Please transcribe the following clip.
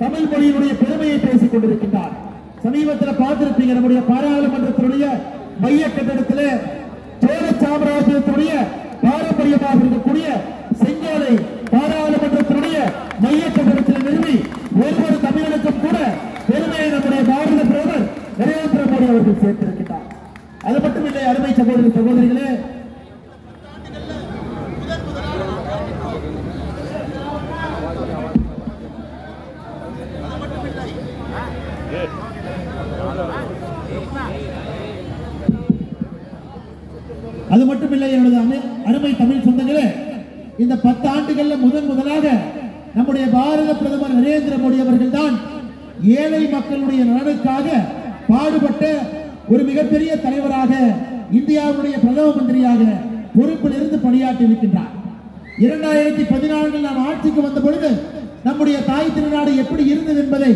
தமிழ் மொழியினுடைய பெருமையை பேசிக் கொண்டிருக்கின்றார். சமீபத்தில் பார்த்திருப்பீங்க, நம்முடைய பாராளுமன்றத்தினுடைய மைய கட்டடத்திலே சோழ சாம்ராஜ்யத்தினுடைய பாரம்பரியமாக இருக்கக்கூடிய செங்கோலை பாராளுமன்றத்தினுடைய மைய கட்டடத்தில் நிறுவி ஒவ்வொரு தமிழனுக்கும் கூட பெருமையை நம்முடைய பாரத பிரதமர் நரேந்திர மோடி அவர்கள் சேர்த்திருக்கிறார். அது மட்டுமில்லை, அருமை சகோதரி சகோதரிகளே, அது மட்டுமில்லை எனது அருமை தமிழ் சொந்தங்களே, இந்த 10 ஆண்டுகள்ல முதலாக நம்முடைய பாரத பிரதமர் நரேந்திர மோடி அவர்கள் தான் ஏழை மக்களுடைய நலனுக்காக பாடுபட்ட ஒரு மிகப்பெரிய தலைவராக, இந்தியாவுடைய பிரதம மந்திரியாக பொறுப்பில் இருந்து பணியாற்றி இருக்கின்றார். 2014 நாம் ஆட்சிக்கு வந்த பொழுது நம்முடைய தாய் திருநாடு எப்படி இருந்தது என்பதை